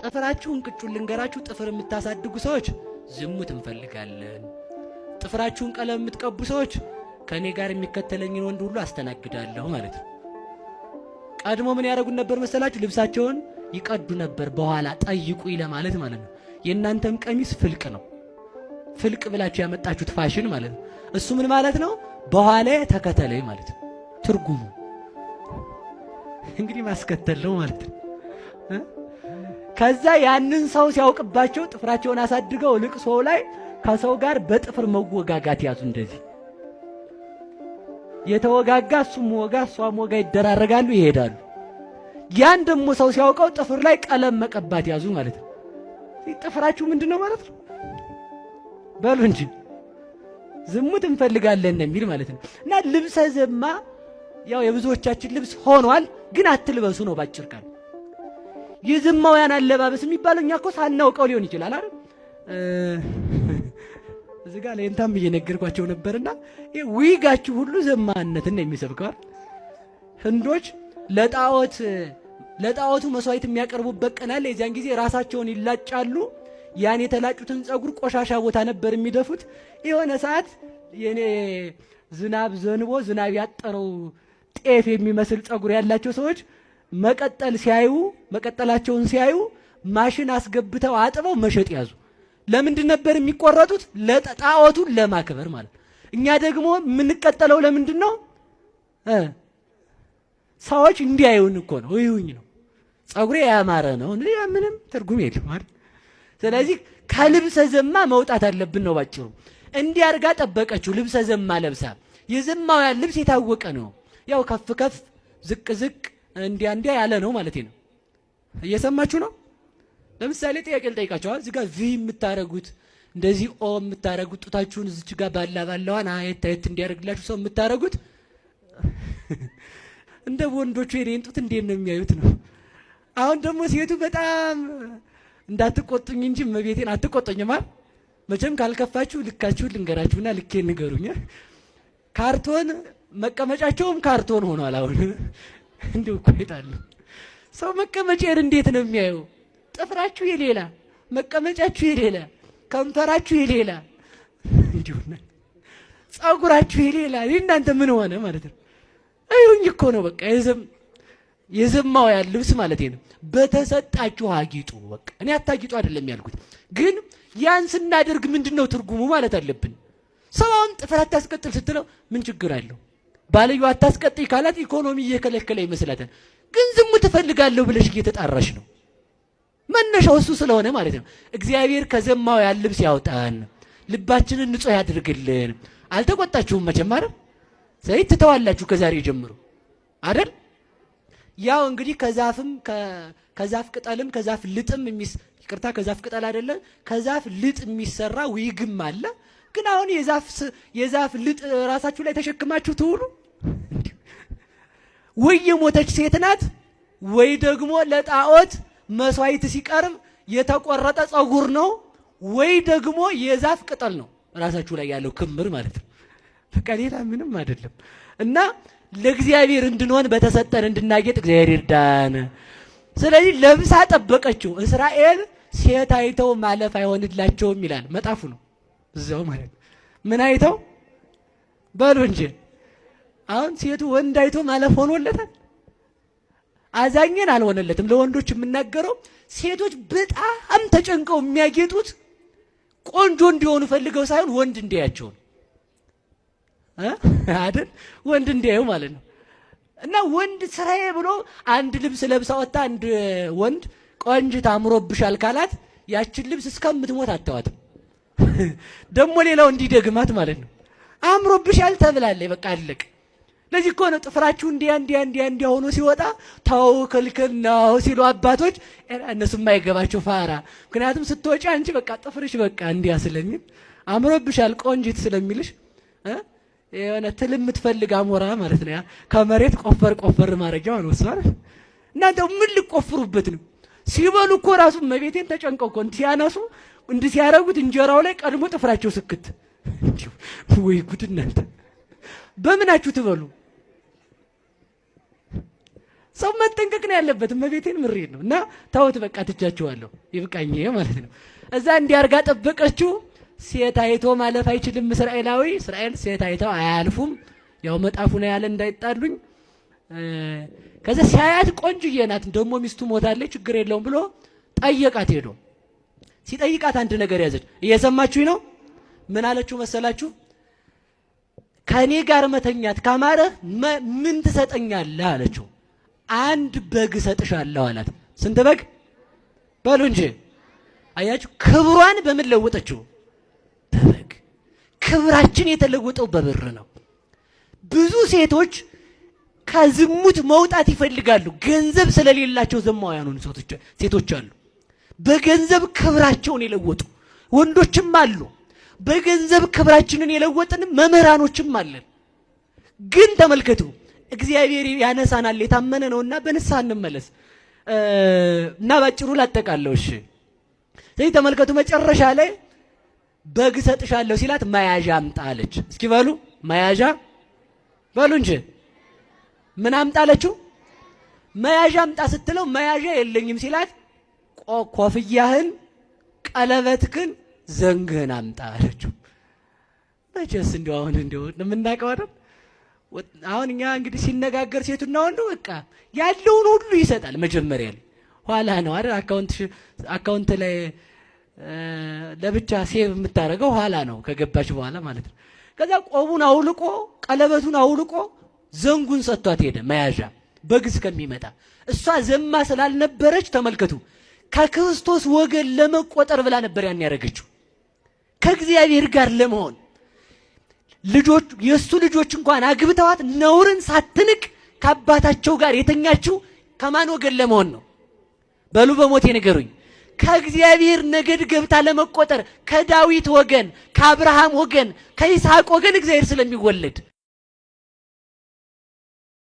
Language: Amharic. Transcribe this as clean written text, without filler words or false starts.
ጥፍራችሁን ቅጩን ልንገራችሁ። ጥፍር የምታሳድጉ ሰዎች ዝሙት እንፈልጋለን። ጥፍራችሁን ቀለም የምትቀቡ ሰዎች ከኔ ጋር የሚከተለኝን ወንድ ሁሉ አስተናግዳለሁ ማለት ነው። ቀድሞ ምን ያደርጉን ነበር መሰላችሁ? ልብሳቸውን ይቀዱ ነበር፣ በኋላ ጠይቁኝ ለማለት ማለት ነው። የእናንተም ቀሚስ ፍልቅ ነው። ፍልቅ ብላችሁ ያመጣችሁት ፋሽን ማለት ነው። እሱ ምን ማለት ነው? በኋላ ተከተለኝ ማለት ነው። ትርጉሙ እንግዲህ ማስከተል ነው ማለት ነው። ከዛ ያንን ሰው ሲያውቅባቸው ጥፍራቸውን አሳድገው ልቅሶ ላይ ከሰው ጋር በጥፍር መወጋጋት ያዙ። እንደዚህ የተወጋጋ እሱም ወጋ እሷም ወጋ ይደራረጋሉ፣ ይሄዳሉ። ያን ደግሞ ሰው ሲያውቀው ጥፍር ላይ ቀለም መቀባት ያዙ ማለት ነው። ጥፍራችሁ ምንድነው ማለት ነው? በሉ እንጂ ዝሙት እንፈልጋለን የሚል ማለት ነው። እና ልብሰ ዘማ ያው የብዙዎቻችን ልብስ ሆኗል፣ ግን አትልበሱ ነው ባጭር ቃል። የዘማውያን አለባበስ የሚባለው እኛ እኮ ሳናውቀው ሊሆን ይችላል አይደል? እዚህ ጋር ለእንታም እየነገርኳቸው ነበርና ዊጋችሁ ሁሉ ዘማነትን ነው የሚሰብከው። ህንዶች ለጣዖቱ መስዋዕት የሚያቀርቡበት ቀን አለ። የዚያን ጊዜ ራሳቸውን ይላጫሉ። ያን የተላጩትን ጸጉር ቆሻሻ ቦታ ነበር የሚደፉት። የሆነ ሰዓት የኔ ዝናብ ዘንቦ ዝናብ ያጠረው ጤፍ የሚመስል ጸጉር ያላቸው ሰዎች መቀጠላቸውን ሲያዩ ማሽን አስገብተው አጥበው መሸጥ ያዙ። ለምንድን ነበር የሚቆረጡት? ለጣዖቱን ለማክበር ማለት። እኛ ደግሞ የምንቀጠለው ለምንድን ነው? ሰዎች እንዲያዩን እኮ ነው። ይሁኝ ነው ጸጉሬ ያማረ ነው። ምንም ትርጉም የለም አይደል? ስለዚህ ከልብሰ ዘማ መውጣት አለብን ነው ባጭሩ። እንዲህ አድርጋ ጠበቀችው። ልብሰ ዘማ ለብሳ። የዘማውያን ልብስ የታወቀ ነው። ያው ከፍ ከፍ ዝቅ ዝቅ እንዲያ ያለ ነው ማለት ነው። እየሰማችሁ ነው? ለምሳሌ ጥያቄ ልጠይቃችኋል። እዚህ ጋር ቪ የምታረጉት እንደዚህ ኦ የምታረጉት ጡታችሁን እዚች ጋር ባላዋን አየት እንዲያደርግላችሁ ሰው የምታረጉት እንደ ወንዶቹ የኔን ጡት እንዴት ነው የሚያዩት ነው። አሁን ደግሞ ሴቱ በጣም እንዳትቆጡኝ እንጂ መቤቴን አትቆጡኝማ። መቼም ካልከፋችሁ ልካችሁ ልንገራችሁና ልኬን ንገሩኝ። ካርቶን መቀመጫቸውም ካርቶን ሆኗል። አሁን እንዲሁ እኮ ይጣሉ ሰው መቀመጫን እንዴት ነው የሚያየው? ጥፍራችሁ የሌላ መቀመጫችሁ የሌላ ከንፈራችሁ የሌላ እንዲሁ ጸጉራችሁ የሌላ እናንተ ምን ሆነ ማለት ነው? አይሁን እኮ ነው በቃ የዘማውያን ልብስ ማለት ነው። በተሰጣችሁ አጊጡ። በቃ እኔ አታጊጡ አይደለም ያልኩት፣ ግን ያን ስናደርግ ምንድነው ትርጉሙ ማለት አለብን። ሰውን ጥፍር አታስቀጥል ስትለው ምን ችግር አለው? ባልዩ አታስቀጥይ ካላት ኢኮኖሚ እየከለከለ ይመስላታል። ግን ዝሙት ትፈልጋለሁ ብለሽ እየተጣራሽ ነው። መነሻው እሱ ስለሆነ ማለት ነው። እግዚአብሔር ከዘማውያን ልብስ ያውጣን፣ ልባችንን ንጹህ ያድርግልን። አልተቆጣችሁም መቼም አይደል? ዘይት ትተዋላችሁ ከዛሬ ጀምሮ አይደል? ያው እንግዲህ ከዛፍ ቅጠልም ከዛፍ ልጥም ይቅርታ ከዛፍ ቅጠል አይደለም ከዛፍ ልጥ የሚሰራ ዊግም አለ። ግን አሁን የዛፍ ልጥ ራሳችሁ ላይ ተሸክማችሁ ትውሉ ወይ የሞተች ሴት ናት ወይ ደግሞ ለጣዖት መስዋዕት ሲቀርብ የተቆረጠ ጸጉር ነው ወይ ደግሞ የዛፍ ቅጠል ነው ራሳችሁ ላይ ያለው ክምር ማለት ነው። በቃ ሌላ ምንም አይደለም። እና ለእግዚአብሔር እንድንሆን በተሰጠን እንድናጌጥ እግዚአብሔር ይርዳን። ስለዚህ ለብሳ ጠበቀችው። እስራኤል ሴት አይተው ማለፍ አይሆንላቸውም ይላል መጣፉ ነው እዛው ማለት ነው። ምን አይተው በሉ እንጂ አሁን ሴቱ ወንድ አይቶ ማለፍ ሆኖለታል? አዛኝን አልሆነለትም። ለወንዶች የምናገረው ሴቶች በጣም ተጨንቀው የሚያጌጡት ቆንጆ እንዲሆኑ ፈልገው ሳይሆን ወንድ እንዲያያቸው ነው አይደል? ወንድ እንዲያዩ ማለት ነው። እና ወንድ ስራዬ ብሎ አንድ ልብስ ለብሳ ወጣ አንድ ወንድ ቆንጅት አምሮብሻል ካላት ያችን ልብስ እስከምትሞት አታዋትም። ደግሞ ሌላው እንዲደግማት ማለት ነው። አምሮብሻል ተብላለች፣ በቃ አለቅ። ለዚህ እኮ ነው ጥፍራችሁ እንዲያ ሆኖ ሲወጣ ተው ክልክል ነው ሲሉ አባቶች እነሱ የማይገባቸው ፋራ። ምክንያቱም ስትወጪ አንቺ በቃ ጥፍርሽ በቃ እንዲያ ስለሚል አምሮብሻል ቆንጅት ስለሚልሽ የሆነ ትል የምትፈልግ አሞራ ማለት ነው። ከመሬት ቆፈር ማረጃው ነው እሷ። እናንተ ምን ልቆፍሩበት ነው? ሲበሉ እኮ ራሱ መቤቴን ተጨንቀው እኮ ሲያነሱ እንዲህ ሲያረጉት እንጀራው ላይ ቀድሞ ጥፍራቸው ስክት። ወይ ጉድ እናንተ በምናችሁ ትበሉ? ሰው መጠንቀቅ ነው ያለበት። እመቤቴን ምሬት ነው። እና ተውት በቃ ትቻችኋለሁ፣ ይብቃኝ ማለት ነው። እዛ እንዲያርጋ ጠበቀችው። ሴት አይቶ ማለፍ አይችልም እስራኤላዊ። እስራኤል ሴት አይተው አያልፉም። ያው መጣፉ ነው ያለ እንዳይጣሉኝ። ከዛ ሲያያት ቆንጆዬ ናት፣ ደግሞ ሚስቱ ሞታለች፣ ችግር የለውም ብሎ ጠየቃት። ሄዶ ሲጠይቃት አንድ ነገር ያዘች። እየሰማችሁኝ ነው? ምን አለችው መሰላችሁ? ከኔ ጋር መተኛት ካማረህ ምን ትሰጠኛለህ አለችው። አንድ በግ እሰጥሻለሁ አላት። ስንት በግ በሉ እንጂ። አያችሁ ክብሯን በምን ለወጠችው? በበግ። ክብራችን የተለወጠው በብር ነው። ብዙ ሴቶች ከዝሙት መውጣት ይፈልጋሉ፣ ገንዘብ ስለሌላቸው ዘማውያኑ ሴቶች አሉ። በገንዘብ ክብራቸውን የለወጡ ወንዶችም አሉ። በገንዘብ ክብራችንን የለወጥን መምህራኖችም አለን። ግን ተመልከቱ፣ እግዚአብሔር ያነሳናል፣ የታመነ ነውና በንስሐ እንመለስ እና ባጭሩ ላጠቃለሁ። እሺ ስለዚህ ተመልከቱ፣ መጨረሻ ላይ በግ እሰጥሻለሁ ሲላት መያዣ አምጣ አለች። እስኪ በሉ መያዣ በሉ እንጂ። ምን አምጣ አለችው? መያዣ አምጣ ስትለው መያዣ የለኝም ሲላት ኮፍያህን፣ ቀለበትህን፣ ዘንግህን አምጣ አለችው። መቼስ እንዲያው አሁን እንዲያው የምናውቀው አይደል? አሁን እኛ እንግዲህ ሲነጋገር ሴቱና ወንዱ በቃ ያለውን ሁሉ ይሰጣል። መጀመሪያ ላይ ኋላ ነው አይደል? አካውንት ላይ ለብቻ ሴቭ የምታደርገው ኋላ ነው ከገባች በኋላ ማለት ነው። ከዛ ቆቡን አውልቆ ቀለበቱን አውልቆ ዘንጉን ሰጥቷት ሄደ። መያዣ በግ እስከሚመጣ እሷ ዘማ ስላልነበረች ተመልከቱ፣ ከክርስቶስ ወገን ለመቆጠር ብላ ነበር ያን ያደረገችው፣ ከእግዚአብሔር ጋር ለመሆን። ልጆች የእሱ ልጆች እንኳን አግብተዋት ነውርን ሳትንቅ ከአባታቸው ጋር የተኛችው ከማን ወገን ለመሆን ነው? በሉ በሞቴ ንገሩኝ። ከእግዚአብሔር ነገድ ገብታ ለመቆጠር፣ ከዳዊት ወገን፣ ከአብርሃም ወገን፣ ከይስሐቅ ወገን እግዚአብሔር ስለሚወለድ